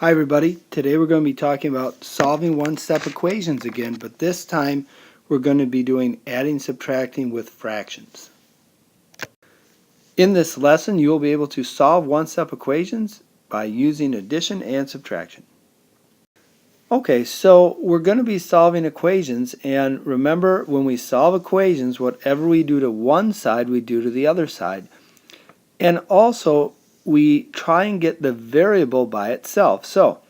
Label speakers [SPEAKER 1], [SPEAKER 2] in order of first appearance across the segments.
[SPEAKER 1] Hi everybody, today we're going to be talking about solving one-step equations again, but this time we're going to be doing adding, subtracting with fractions. In this lesson you will be able to solve one-step equations by using addition and subtraction. Okay, so we're going to be solving equations, and remember, when we solve equations, whatever we do to one side we do to the other side. And also we try and get the variable by itself. So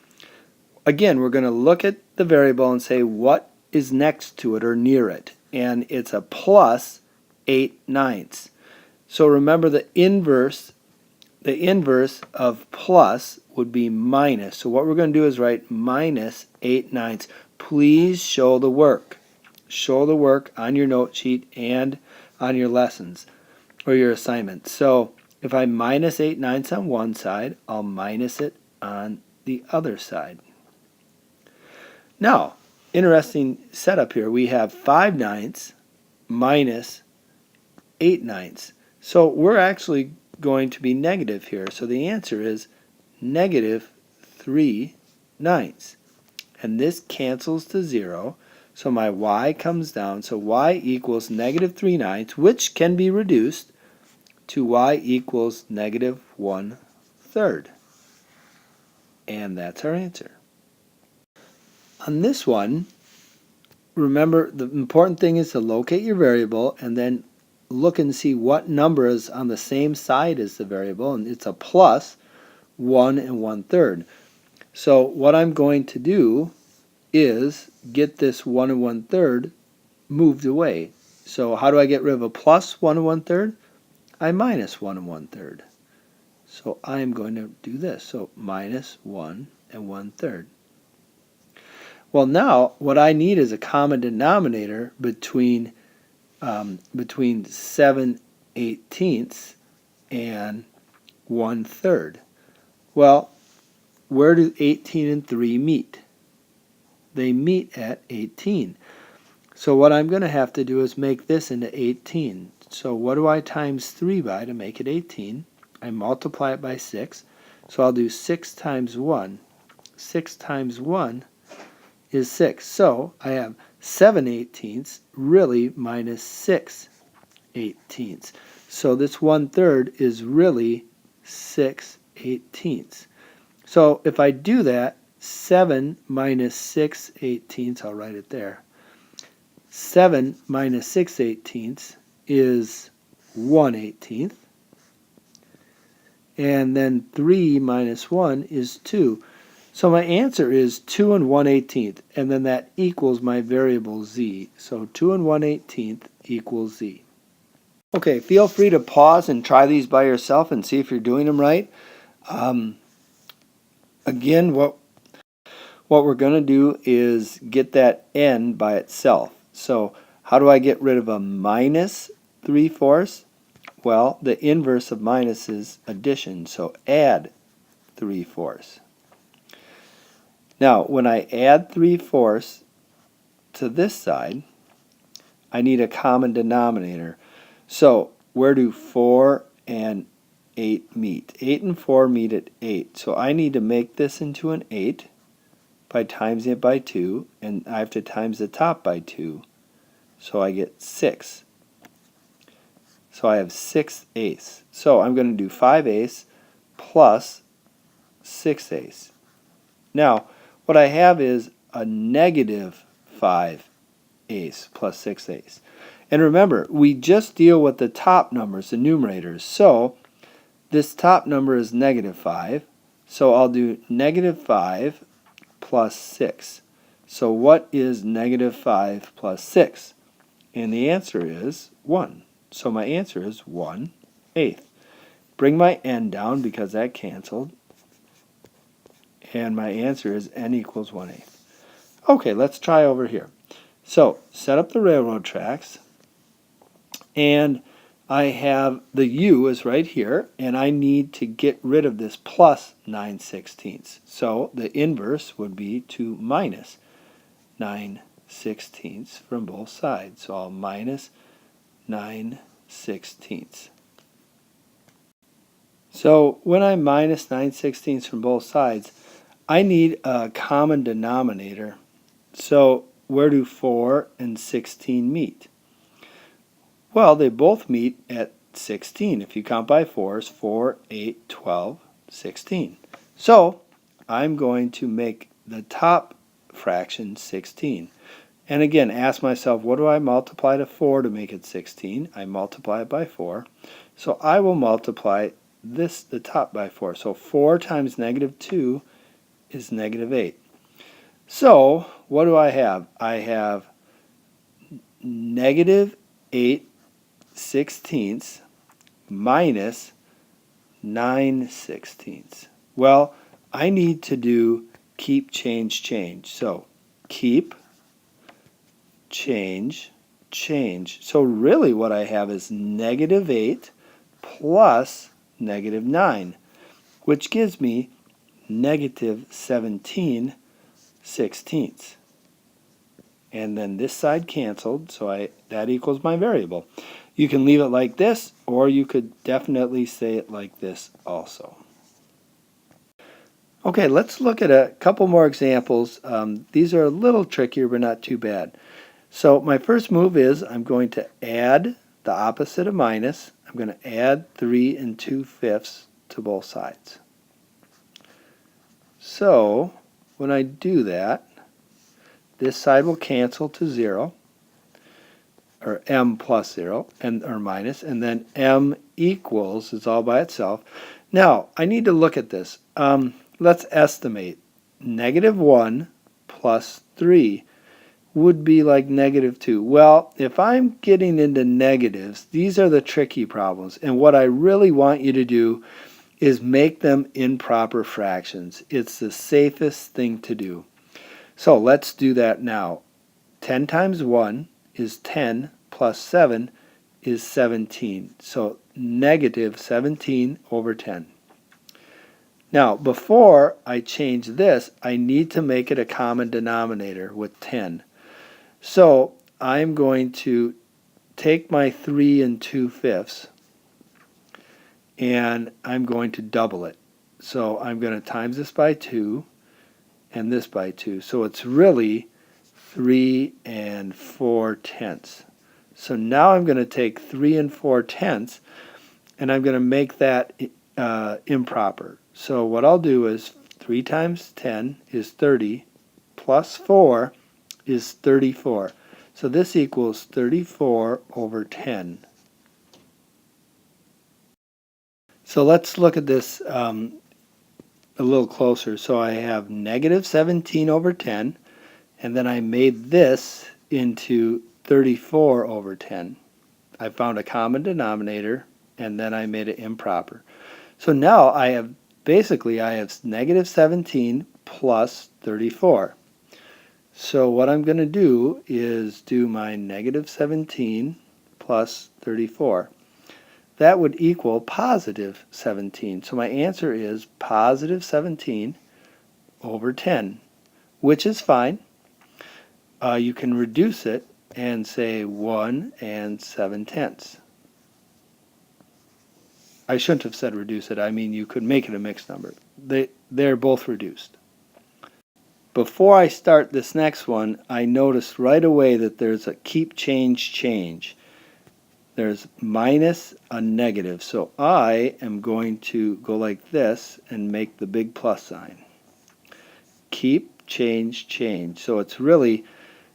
[SPEAKER 1] again, we're going to look at the variable and say what is next to it or near it. And it's a plus 8/9. So remember, the inverse of plus would be minus. So what we're going to do is write minus 8/9. Please show the work. Show the work on your note sheet and on your lessons or your assignments. So if I minus 8/9 on one side, I'll minus it on the other side. Now, interesting setup here. We have 5/9 minus 8/9. So we're actually going to be negative here. So the answer is negative 3/9. And this cancels to 0. So my y comes down. So y equals negative 3/9, which can be reduced to y equals negative 1/3. And that's our answer. On this one, remember, the important thing is to locate your variable and then look and see what number is on the same side as the variable, and it's a plus 1 1/3. So what I'm going to do is get this 1 1/3 moved away. So how do I get rid of a plus 1 1/3? I minus 1 1/3. So I'm going to do this. So minus 1 1/3. Well, now what I need is a common denominator between 7/18 and 1/3. Well, where do 18 and 3 meet? They meet at 18. So what I'm going to have to do is make this into 18. So what do I times 3 by to make it 18? I multiply it by 6. So I'll do 6 times 1. 6 times 1 is 6. So I have 7/18 really minus 6/18. So this 1/3 is really 6/18. So if I do that, 7 minus 6/18, I'll write it there. 7 minus 6/18 is 1/18. And then 3 minus 1 is 2. So my answer is 2 1/18, and then that equals my variable z. So 2 1/18 equals z. Okay, feel free to pause and try these by yourself and see if you're doing them right. Again, what we're going to do is get that n by itself. So how do I get rid of a minus 3/4? Well, the inverse of minus is addition, so add 3/4. Now, when I add 3/4 to this side, I need a common denominator. So where do 4 and 8 meet? 8 and 4 meet at 8. So I need to make this into an 8 by timesing it by 2, and I have to times the top by 2. So I get 6. So I have 6/8. So I'm going to do 5/8 plus 6/8. Now, what I have is a negative 5/8 plus 6/8. And remember, we just deal with the top numbers, the numerators. So this top number is negative 5. So I'll do negative 5 plus 6. So what is negative 5 plus 6? And the answer is 1. So my answer is 1/8. Bring my n down because that canceled. And my answer is n equals 1/8. Okay, let's try over here. So set up the railroad tracks, and I have the u is right here, and I need to get rid of this plus 9/16. So the inverse would be to minus 9/16 from both sides. So I'll minus 9/16. So when I minus 9/16 from both sides, I need a common denominator. So where do 4 and 16 meet? Well, they both meet at 16. If you count by 4s, 4, 8, 12, 16. So I'm going to make the top fraction 16. And again, ask myself, what do I multiply to 4 to make it 16? I multiply it by 4. So I will multiply the top by 4. So 4 times negative 2 is negative 8. So what do I have? I have negative 8 sixteenths minus 9 sixteenths. Well, I need to do keep, change, change. So keep, change, change. So really what I have is negative 8 plus negative 9, which gives me negative 17 sixteenths. And then this side canceled, so that equals my variable. You can leave it like this, or you could definitely say it like this also. Okay, let's look at a couple more examples. These are a little trickier, but not too bad. So my first move is I'm going to add the opposite of minus. I'm going to add 3 2/5 to both sides. So when I do that, this side will cancel to 0, or m plus 0, or minus, and then m equals, it's all by itself. Now, I need to look at this. Let's estimate. Negative 1 plus 3 would be like negative 2. Well, if I'm getting into negatives, these are the tricky problems. And what I really want you to do is make them improper fractions. It's the safest thing to do. So let's do that now. 10 times 1 is 10 plus 7 is 17. So negative 17 over 10. Now, before I change this, I need to make it a common denominator with 10. So I'm going to take my 3 2/5 and I'm going to double it. So I'm going to times this by 2 and this by 2. So it's really 3 4/10. So now I'm going to take 3 4/10 and I'm going to make that improper. So what I'll do is 3 times 10 is 30 plus 4 is 34. So this equals 34 over 10. So let's look at this a little closer. So I have negative 17 over 10, and then I made this into 34 over 10. I found a common denominator, and then I made it improper. So now I have negative 17 plus 34. So what I'm going to do is do my negative 17 plus 34. That would equal positive 17. So my answer is positive 17 over 10, which is fine. You can reduce it and say 1 7/10. I shouldn't have said reduce it. I mean, you could make it a mixed number. They're both reduced. Before I start this next one, I noticed right away that there's a keep, change, change. There's minus a negative. So I am going to go like this and make the big plus sign. Keep, change, change. So it's really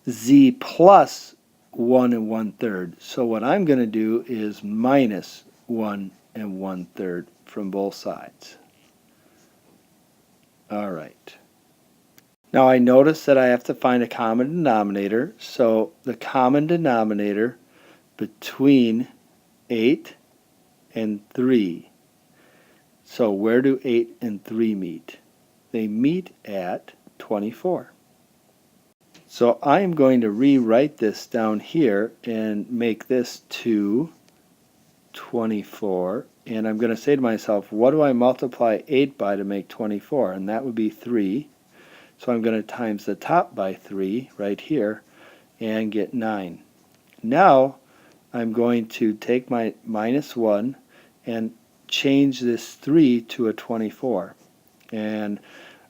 [SPEAKER 1] z plus 1 1/3. So what I'm going to do is minus 1 1/3 from both sides. All right. Now I notice that I have to find a common denominator. So the common denominator between 8 and 3. So where do 8 and 3 meet? They meet at 24. So I am going to rewrite this down here and make this 2, 24. And I'm going to say to myself, what do I multiply 8 by to make 24? And that would be 3. So I'm going to times the top by 3 right here and get 9. Now I'm going to take my minus 1 and change this 3 to a 24. And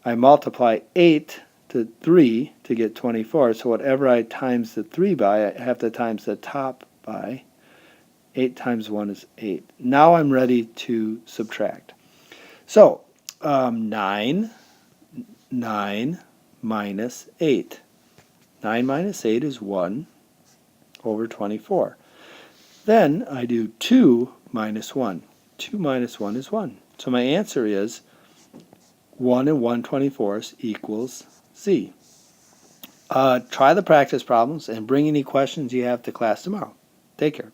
[SPEAKER 1] I multiply 8 to 3 to get 24. So whatever I times the 3 by, I have to times the top by. 8 times 1 is 8. Now I'm ready to subtract. So 9 minus 8. 9 minus 8 is 1 over 24. Then I do 2 minus 1. 2 minus 1 is 1. So my answer is 1 and 1/24 equals Z. Try the practice problems and bring any questions you have to class tomorrow. Take care.